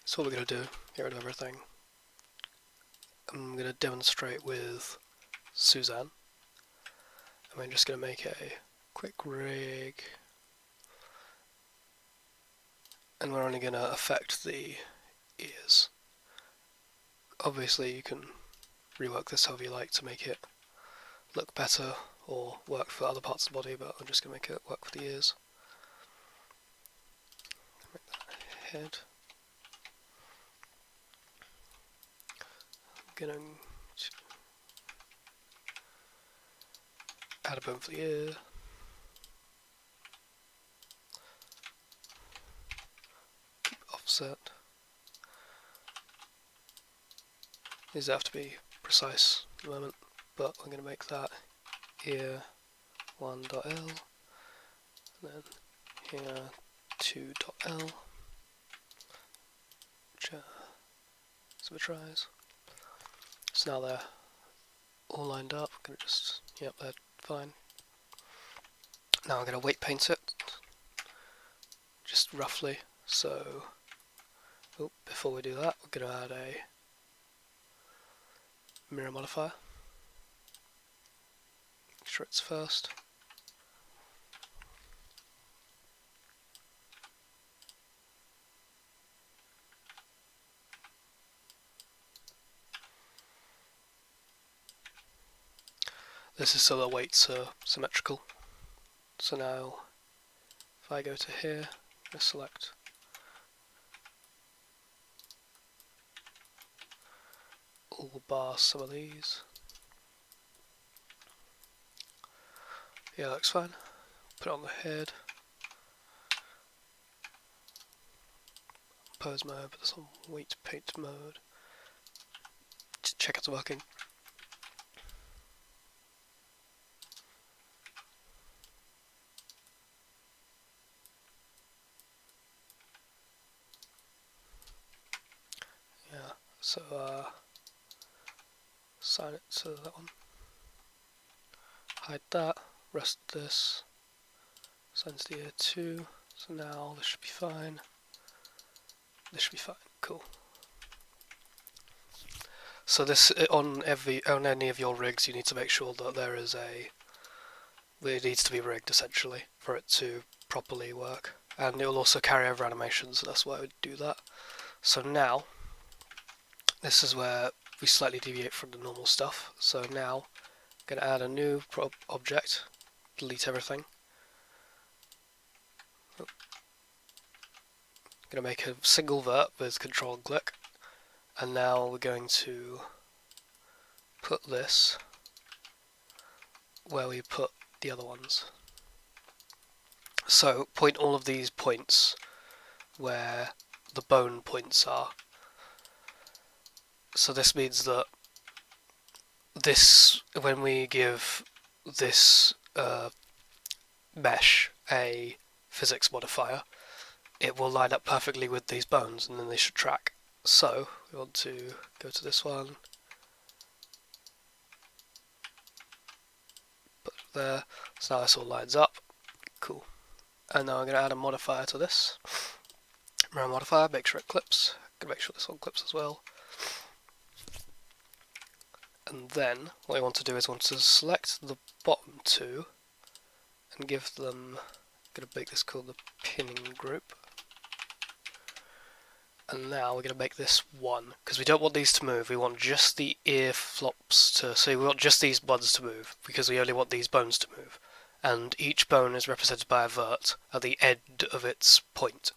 So what we're going to do, get rid of everything. I'm going to demonstrate with Suzanne. And we're just going to make a quick rig. And we're only going to affect the ears. Obviously you can rework this however you like to make it look better or work for other parts of the body, but I'm just going to make it work for the ears. Make that head. I'm going to add a bone for the ear. Keep offset. These have to be precise at the moment, but I'm going to make that ear 1.l, and then here 2.l, which symmetrize. So now they're all lined up. I'm going to just, yep, they're fine. Now I'm going to weight paint it, just roughly. So, before we do that, we're going to add a mirror modifier. Make sure it's first. This is so the weights are symmetrical. So now, if I go to here, I select all bar some of these. Yeah, looks fine. Put it on the head. Pose mode, put this on weight paint mode. Just check it's working. Yeah, so assign it to that one. Hide that, rest of this. Assign to the ear 2. So now this should be fine. This should be fine. Cool. So this on any of your rigs, you need to make sure that it needs to be rigged essentially for it to properly work, and it will also carry over animations. So that's why I would do that. So now this is where we slightly deviate from the normal stuff. So now I'm going to add a new object, delete everything. I'm going to make a single vert with control and click, and now we're going to put this where we put the other ones. So point all of these points where the bone points are. So this means that when we give this mesh a physics modifier, it will line up perfectly with these bones, and then they should track. So we want to go to this one, put it there. So now this all lines up. Cool. And now I'm going to add a modifier to this. Mirror modifier, make sure it clips. I'm going to make sure this one clips as well. And then what we want to do is want to select the bottom two and give them, I'm going to make this called the pinning group. And now we're going to make this 1, because we don't want these to move, we want just the ear flops to, so we want just these ones to move, because we only want these bones to move. And each bone is represented by a vert at the end of its point.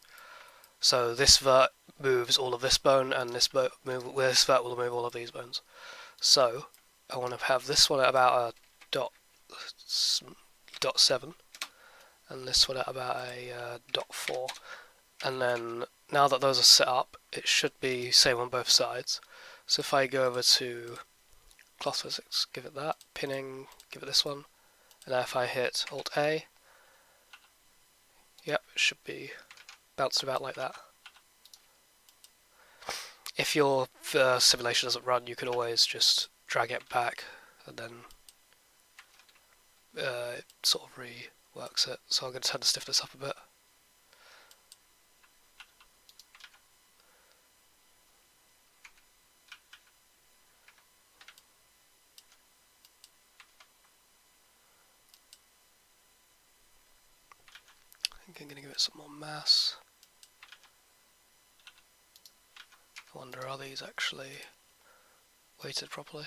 So this vert moves all of this bone, and this vert will move all of these bones. So I want to have this one at about a .7, and this one at about a .4, and then now that those are set up, it should be same on both sides. So if I go over to cloth physics, give it that, pinning, give it this one, and now if I hit Alt A, yep, it should be bounced about like that. If your simulation doesn't run, you can always just drag it back, and then it sort of reworks it. So I'm going to turn the stiffness up a bit. I'm going to give it some more mass. I wonder, are these actually weighted properly?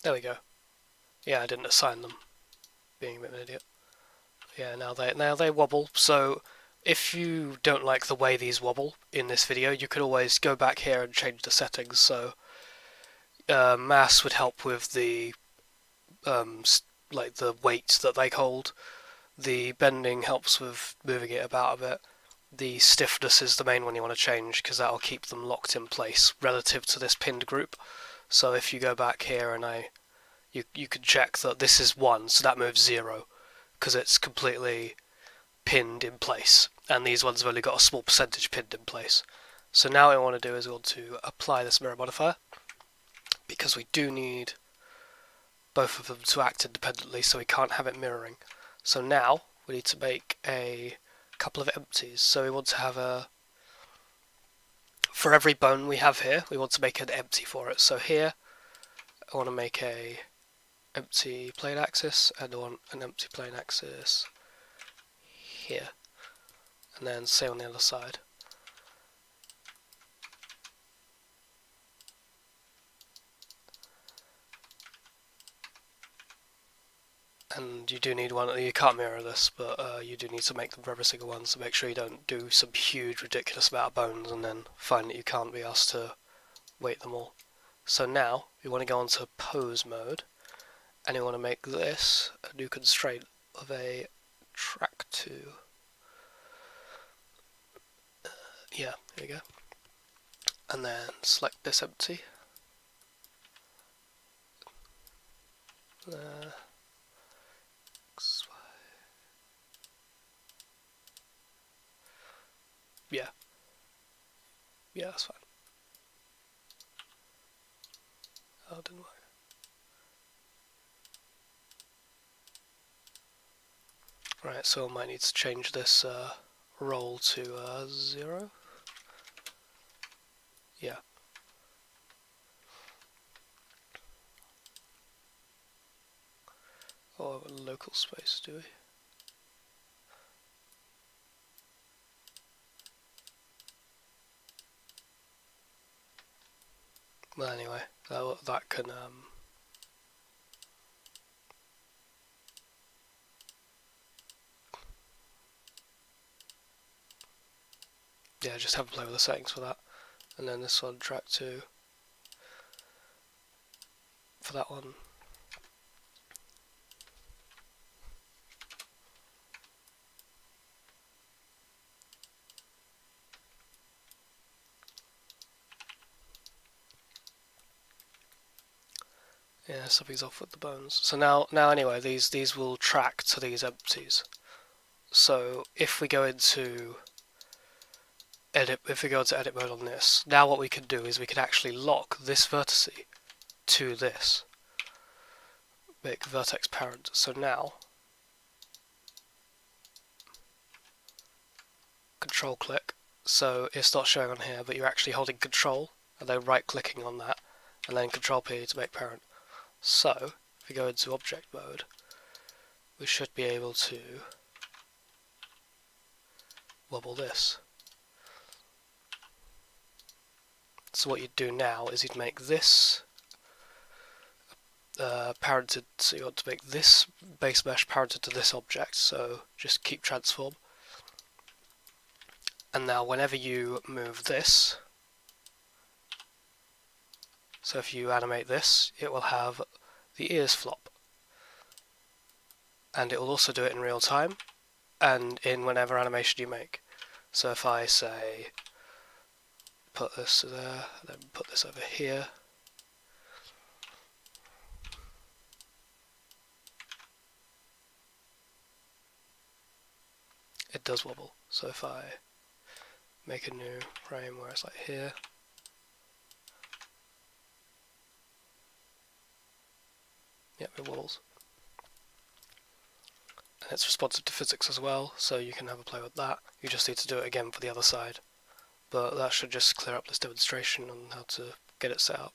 There we go. Yeah, I didn't assign them. Being a bit of an idiot. Yeah, now they wobble. So if you don't like the way these wobble in this video, you could always go back here and change the settings. So mass would help with the like the weight that they hold. The bending helps with moving it about a bit. The stiffness is the main one you want to change because that'll keep them locked in place relative to this pinned group. So if you go back here and you can check that this is 1, so that moves 0 because it's completely pinned in place, and these ones have only got a small percentage pinned in place. So now what I want to do is we want to apply this mirror modifier because we do need both of them to act independently, so we can't have it mirroring. So now we need to make a couple of empties. So we want to have for every bone we have here, we want to make an empty for it. So here I want to make a empty plane axis, and I want an empty plane axis here, and then same on the other side. And you do need one, you can't mirror this, but you do need to make them for every single one, so make sure you don't do some huge ridiculous amount of bones and then find that you can't be asked to weight them all. So now we want to go on to pose mode, and we want to make this a new constraint of a track 2. Yeah, there you go. And then select this empty. Yeah. Yeah, that's fine. Oh, it didn't work. Right, so I might need to change this roll to 0. Yeah. Or a local space, do we? Well, anyway, that can yeah, just have a play with the settings for that. And then this one, track 2. For that one. Yeah, something's off with the bones. So now anyway, these will track to these empties. So if we go into edit mode on this, now what we can do is we can actually lock this vertex to this. Make vertex parent. So now control click. So it's not showing on here, but you're actually holding control and then right clicking on that, and then control P to make parent. So if we go into object mode, we should be able to wobble this. So what you'd do now is you'd make this parented, so you want to make this base mesh parented to this object, so just keep transform. And now whenever you move this, so if you animate this, it will have the ears flop. And it will also do it in real time, and in whenever animation you make. So if I say, put this there, then put this over here, it does wobble. So if I make a new frame where it's like here, yep, it wobbles. And it's responsive to physics as well, so you can have a play with that. You just need to do it again for the other side. but that should just clear up this demonstration on how to get it set up.